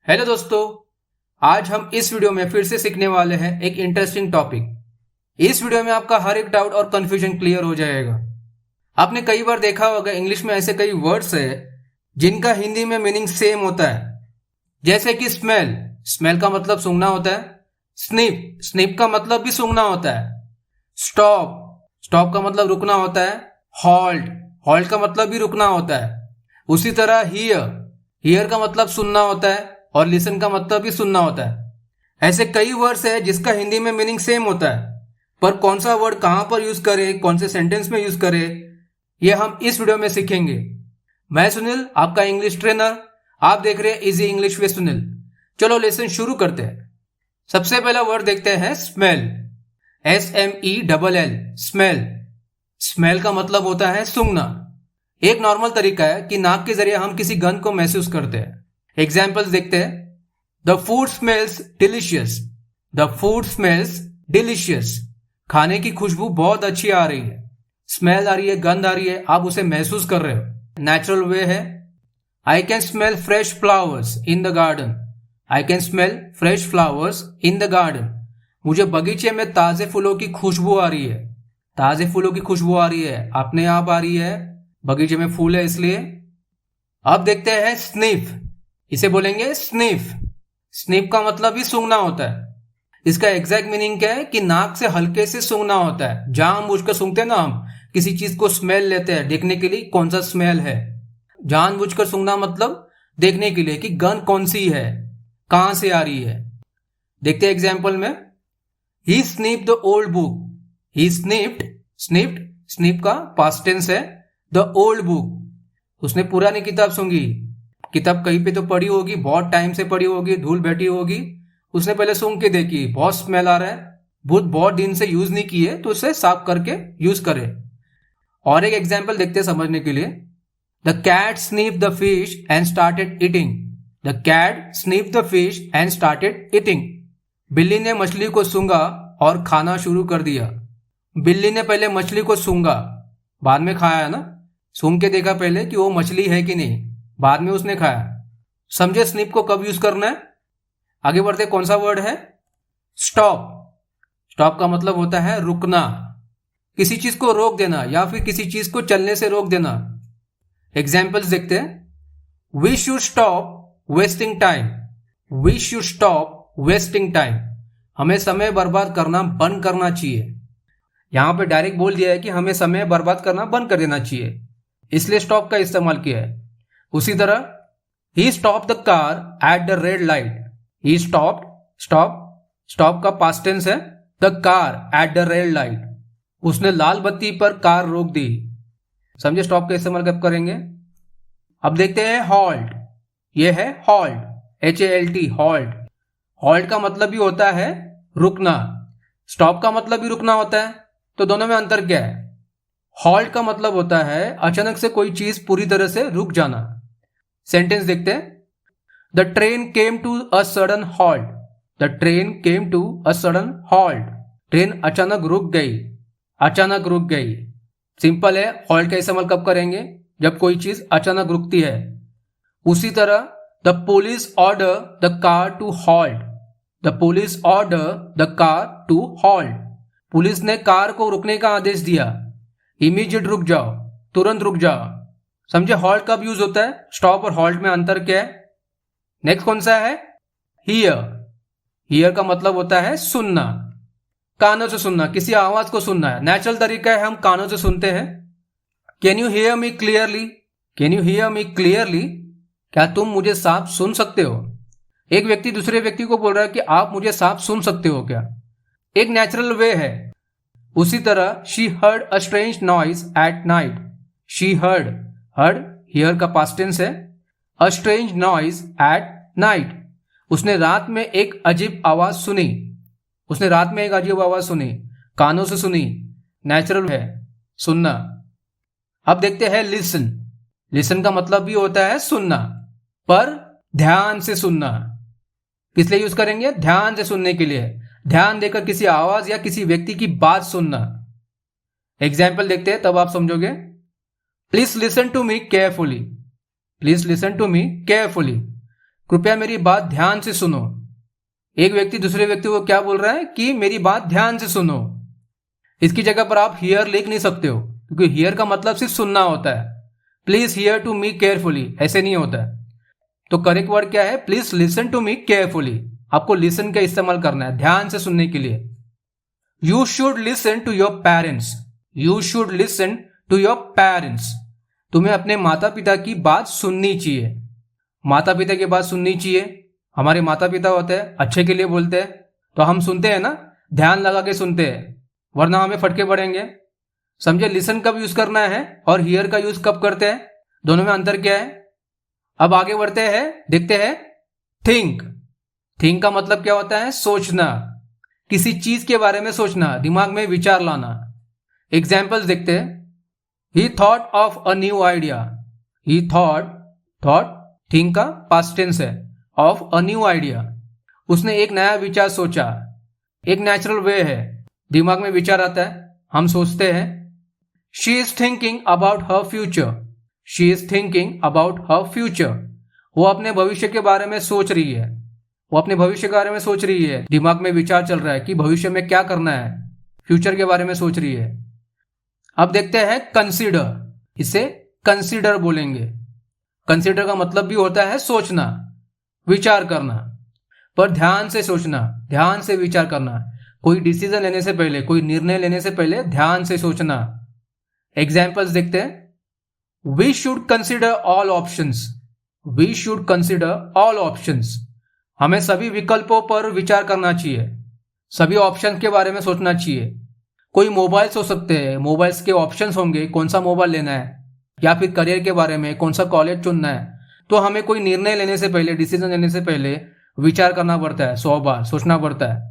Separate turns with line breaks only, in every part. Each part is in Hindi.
हेलो दोस्तों, आज हम इस वीडियो में फिर से सीखने वाले हैं एक इंटरेस्टिंग टॉपिक। इस वीडियो में आपका हर एक डाउट और कंफ्यूजन क्लियर हो जाएगा। आपने कई बार देखा होगा इंग्लिश में ऐसे कई वर्ड्स है जिनका हिंदी में मीनिंग सेम होता है। जैसे कि स्मेल, स्मेल का मतलब सूंघना होता है। स्निफ, स्निफ का मतलब भी सूंघना होता है। स्टॉप, स्टॉप का मतलब रुकना होता है। हॉल्ट, हॉल्ट का मतलब भी रुकना होता है। उसी तरह हियर, हियर का मतलब सुनना होता है और लिसन का मतलब भी सुनना होता है। ऐसे कई वर्ड्स है जिसका हिंदी में मीनिंग सेम होता है, पर कौन सा वर्ड कहां पर यूज करें, कौन से सेंटेंस में यूज करें, यह हम इस वीडियो में सीखेंगे। मैं सुनील, आपका इंग्लिश ट्रेनर। आप देख रहे हैं इजी इंग्लिश विद सुनील। चलो लेसन शुरू करते हैं। सबसे पहला वर्ड देखते हैं स्मेल। SMELL, smell. स्मेल का मतलब होता है सूंघना। एक नॉर्मल तरीका है कि नाक के जरिए हम किसी गंध को महसूस करते हैं। एग्जाम्पल्स देखते हैं। The food smells delicious, the food smells delicious. खाने की खुशबू बहुत अच्छी आ रही है। स्मेल आ रही है, गंध आ रही है, आप उसे महसूस कर रहे हो। नेचुरल वे है। I can smell fresh flowers in the garden, I can smell fresh flowers in the garden. मुझे बगीचे में ताजे फूलों की खुशबू आ रही है। ताजे फूलों की खुशबू आ रही है, अपने आप आ रही है, बगीचे में फूल है इसलिए। अब देखते हैं स्निफ। इसे बोलेंगे स्निफ। स्निफ का मतलब भी सूंघना होता है। इसका एग्जैक्ट मीनिंग क्या है कि नाक से हल्के से सूंघना होता है। जानबूझकर सूंघते हैं ना हम, किसी चीज को स्मेल लेते हैं देखने के लिए कौन सा स्मेल है। जानबूझकर सूंघना मतलब देखने के लिए कि गंध कौन सी है, कहां से आ रही है। देखते हैं एग्जाम्पल में। He sniffed the old book, he sniffed, sniffed, sniff का पास्ट टेंस है। द ओल्ड बुक, उसने पुरानी किताब सूंघी। किताब कहीं पे तो पड़ी होगी, बहुत टाइम से पड़ी होगी, धूल बैठी होगी, उसने पहले सूंघ के देखी, बहुत स्मेल आ रहा है, बहुत दिन से यूज नहीं की है, तो उसे साफ करके यूज करे। और एक एग्जाम्पल देखते हैं समझने के लिए। The cat sniff the fish and started eating, the cat sniff the fish and started eating. बिल्ली ने मछली को सूंघा और खाना शुरू कर दिया। बिल्ली ने पहले मछली को सूंघा, बाद में खाया है ना। सूंघ के देखा पहले कि वो मछली है कि नहीं, बाद में उसने खाया। समझे स्निप को कब यूज करना है। आगे बढ़ते, कौन सा वर्ड है। स्टॉप। स्टॉप का मतलब होता है रुकना, किसी चीज को रोक देना या फिर किसी चीज को चलने से रोक देना। एग्जाम्पल्स देखते हैं। We should stop wasting time, we should stop wasting time. हमें समय बर्बाद करना बंद करना चाहिए। यहां पे डायरेक्ट बोल दिया है कि हमें समय बर्बाद करना बंद कर देना चाहिए, इसलिए स्टॉप का इस्तेमाल किया है। उसी तरह he stop the car at the red light, he stop, stop, stop का पास्ट टेंस है। The car at the red light, उसने लाल बत्ती पर कार रोक दी। समझे स्टॉप का इस्तेमाल कब करेंगे। अब देखते हैं हॉल्ट। यह है हॉल्ट, HALT, हॉल्ट। हॉल्ट का मतलब भी होता है रुकना, स्टॉप का मतलब भी रुकना होता है, तो दोनों में अंतर क्या है। हॉल्ट का मतलब होता है अचानक से कोई चीज पूरी तरह से रुक जाना। सेंटेंस देखते हैं। The train came to a sudden halt, the train came to a sudden halt. Train अचानक रुक गई, अचानक रुक गई। सिंपल है। हॉल्ट का इस्तेमाल कब करेंगे, जब कोई चीज अचानक रुकती है। उसी तरह the police order the car to halt, the police order the car to halt. Police ने कार को रुकने का आदेश दिया। इमीडिएट रुक जाओ, तुरंत रुक जाओ। समझे हॉल्ट कब यूज होता है, स्टॉप और हॉल्ट में अंतर क्या है। नेक्स्ट कौन सा है, हियर। हियर का मतलब होता है सुनना, कानों से सुनना, किसी आवाज को सुनना है। नेचुरल तरीका है, हम कानों से सुनते हैं। Can you hear me clearly, can you hear me clearly. क्या तुम मुझे साफ सुन सकते हो। एक व्यक्ति दूसरे व्यक्ति को बोल रहा है कि आप मुझे साफ सुन सकते हो क्या, एक नेचुरल वे है। उसी तरह she heard a strange noise at night, she heard, heard here का पास्ट टेंस है। A strange noise at night, उसने रात में एक अजीब आवाज सुनी, उसने रात में एक अजीब आवाज सुनी, कानों से सुनी, नेचुरल है सुनना। अब देखते हैं लिसन। लिसन का मतलब भी होता है सुनना, पर ध्यान से सुनना। किस लिए यूज करेंगे, ध्यान से सुनने के लिए, ध्यान देकर किसी आवाज या किसी व्यक्ति की बात सुनना। एग्जाम्पल देखते हैं तब आप समझोगे। Please listen to me carefully, please listen to me carefully. कृपया मेरी बात ध्यान से सुनो। एक व्यक्ति दूसरे व्यक्ति को क्या बोल रहा है कि मेरी बात ध्यान से सुनो। इसकी जगह पर आप हियर लिख नहीं सकते हो, क्योंकि हियर का मतलब सिर्फ सुनना होता है। Please hear to me carefully ऐसे नहीं होता है। तो करेक्ट वर्ड क्या है? Please listen to me carefully. आपको लिसन का इस्तेमाल करना है ध्यान से सुनने के लिए। You should listen to your parents. You should listen to your parents. तुम्हें अपने माता पिता की बात सुननी चाहिए। माता पिता की बात सुननी चाहिए। हमारे माता पिता होते हैं, अच्छे के लिए बोलते हैं, तो हम सुनते हैं ना, ध्यान लगा के सुनते हैं, वरना हमें फटके पड़ेंगे। समझे? लिसन कब यूज करना है और हियर का यूज कब करते हैं, दोनों में अंतर क्या है? अब आगे बढ़ते हैं, देखते हैं थिंक। थिंक का मतलब क्या होता है? सोचना, किसी चीज के बारे में सोचना, दिमाग में विचार लाना। एग्जाम्पल्स देखते हैं। ही thought of a new idea. He thought think का पास्ट टेंस है, ऑफ अ न्यू आइडिया। उसने एक नया विचार सोचा। एक नेचुरल वे है, दिमाग में विचार आता है, हम सोचते हैं। She is thinking about her future. She is thinking about her future. वो अपने भविष्य के बारे में सोच रही है। वो अपने भविष्य के बारे में सोच रही है, दिमाग में विचार चल रहा है कि भविष्य में क्या करना है, फ्यूचर के बारे में सोच रही है। अब देखते हैं कंसीडर। इसे कंसीडर बोलेंगे। कंसीडर का मतलब भी होता है सोचना, विचार करना, पर ध्यान से सोचना, ध्यान से विचार करना। कोई डिसीजन लेने से पहले, कोई निर्णय लेने से पहले ध्यान से सोचना। एग्जाम्पल्स देखते हैं। We should consider all options. We should consider all options. हमें सभी विकल्पों पर विचार करना चाहिए, सभी ऑप्शन के बारे में सोचना चाहिए। कोई मोबाइल्स हो सकते हैं, मोबाइल्स के ऑप्शंस होंगे, कौन सा मोबाइल लेना है, या फिर करियर के बारे में कौन सा कॉलेज चुनना है। तो हमें कोई निर्णय लेने से पहले, डिसीजन लेने से पहले विचार करना पड़ता है, 100 बार सोचना पड़ता है।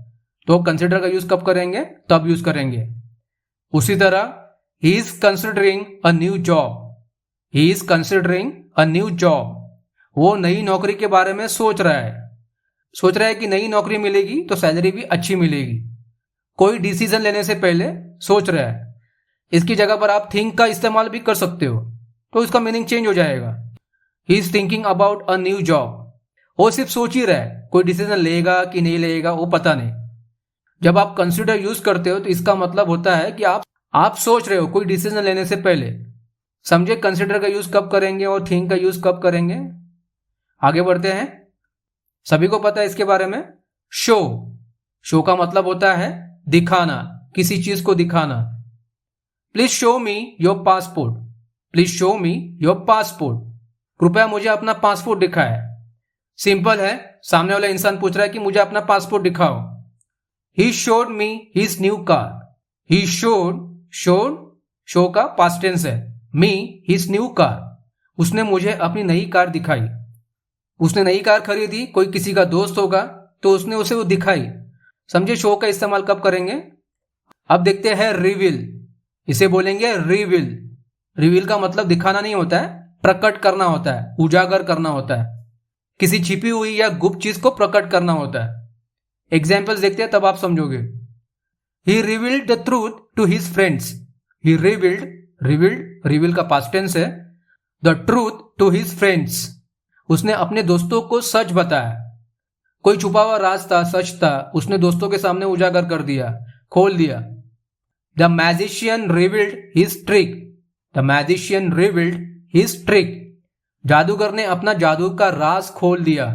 तो कंसिडर का यूज कब करेंगे? तब यूज करेंगे। उसी तरह he is considering a new job. He is considering a new job. वो नई नौकरी के बारे में सोच रहा है। सोच रहा है कि नई नौकरी मिलेगी तो सैलरी भी अच्छी मिलेगी। कोई डिसीजन लेने से पहले सोच रहा है। इसकी जगह पर आप थिंक का इस्तेमाल भी कर सकते हो, तो इसका मीनिंग चेंज हो जाएगा। He is thinking about a new job. वो सिर्फ सोच ही रहा है, कोई डिसीजन लेगा कि नहीं लेगा वो पता नहीं। जब आप कंसिडर यूज करते हो तो इसका मतलब होता है कि आप सोच रहे हो कोई डिसीजन लेने से पहले। समझे कंसिडर का यूज कब करेंगे और थिंक का यूज कब करेंगे? आगे बढ़ते हैं। सभी को पता है इसके बारे में। शो। शो का मतलब होता है दिखाना, किसी चीज को दिखाना। Please show me your passport. Please show me your passport. कृपया मुझे अपना पासपोर्ट दिखाएं। सिंपल है, सामने वाला इंसान पूछ रहा है कि मुझे अपना पासपोर्ट दिखाओ। He showed me his new car. He showed show का पास्ट टेंस है, मी हिज न्यू कार। उसने मुझे अपनी नई कार दिखाई। उसने नई कार खरीदी, कोई किसी का दोस्त होगा तो उसने उसे वो दिखाई। समझे? शो का इस्तेमाल कब करेंगे? अब देखते हैं रिवील। इसे बोलेंगे रिवील। रिवील का मतलब दिखाना नहीं होता है, प्रकट करना होता है, उजागर करना होता है। किसी छिपी हुई या गुप्त चीज को प्रकट करना होता है। एग्जाम्पल्स देखते हैं तब आप समझोगे। He revealed the truth to his friends. He reveal का पास्ट टेंस है, the truth to his friends. उसने अपने दोस्तों को सच बताया। कोई छुपा हुआ राज था, सच था, उसने दोस्तों के सामने उजागर कर दिया, खोल दिया। The magician revealed his trick. The magician revealed his trick. जादूगर ने अपना जादू का राज खोल दिया।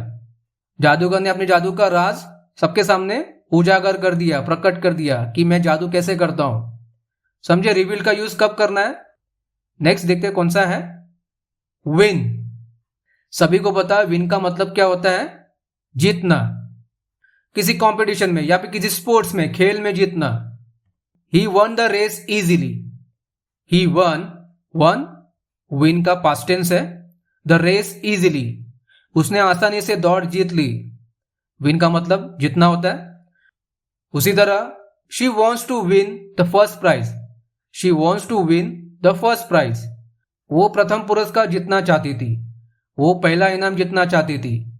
जादूगर ने अपने जादू का राज सबके सामने उजागर कर दिया, प्रकट कर दिया कि मैं जादू कैसे करता हूं। समझे? रिवील का यूज कब करना है? नेक्स्ट देखते हैं कौन सा है। विन। सभी को पता है विन का मतलब क्या होता है? जीतना, किसी कंपटीशन में या फिर किसी स्पोर्ट्स में, खेल में जीतना। He won the race easily. He won win का पास्ट टेंस है, द रेस इजीली। उसने आसानी से दौड़ जीत ली। विन का मतलब जीतना होता है। उसी तरह she wants to win the first prize. She wants to win the first prize. वो प्रथम पुरस्कार जीतना चाहती थी, वो पहला इनाम जीतना चाहती थी।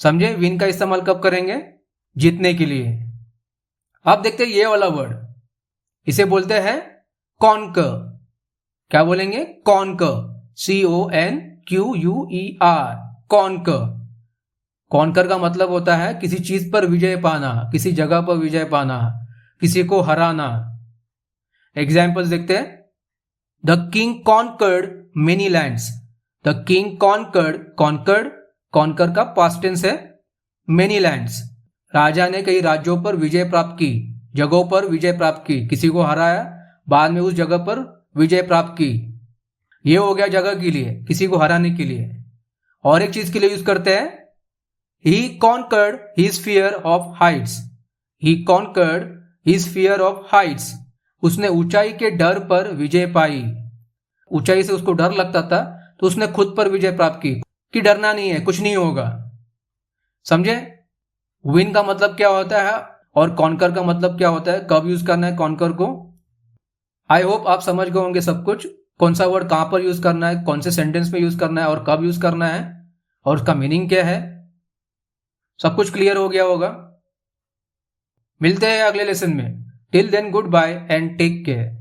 समझे? विन का इस्तेमाल कब करेंगे? जीतने के लिए। अब देखते हैं ये वाला वर्ड। इसे बोलते हैं कॉन्कर। क्या बोलेंगे? कॉन्कर। CONQUER। कॉन्कर। कॉन्कर का मतलब होता है किसी चीज पर विजय पाना, किसी जगह पर विजय पाना, किसी को हराना। एग्जाम्पल्स देखते हैं। The king conquered many lands. The king conquered conquer का पास्ट टेंस है, मेनी लैंड्स। राजा ने कई राज्यों पर विजय प्राप्त की, जगहों पर विजय प्राप्त की, किसी को हराया, बाद में उस जगह पर विजय प्राप्त की। ये हो गया जगह के लिए, किसी को हराने के लिए। और एक चीज के लिए यूज करते हैं, he conquered his fear of heights. He conquered his fear of heights. उसने ऊंचाई के डर पर विजय पाई। ऊंचाई से उसको डर लगता था तो उसने खुद पर विजय प्राप्त की कि डरना नहीं है, कुछ नहीं होगा। समझे? विन का मतलब क्या होता है और कॉन्कर का मतलब क्या होता है, कब यूज करना है कॉन्कर को। आई होप आप समझ गए होंगे सब कुछ, कौन सा वर्ड कहां पर यूज करना है, कौन से सेंटेंस में यूज करना है और कब यूज करना है और उसका मीनिंग क्या है। सब कुछ क्लियर हो गया होगा। मिलते हैं अगले लेसन में। Till then goodbye and take care.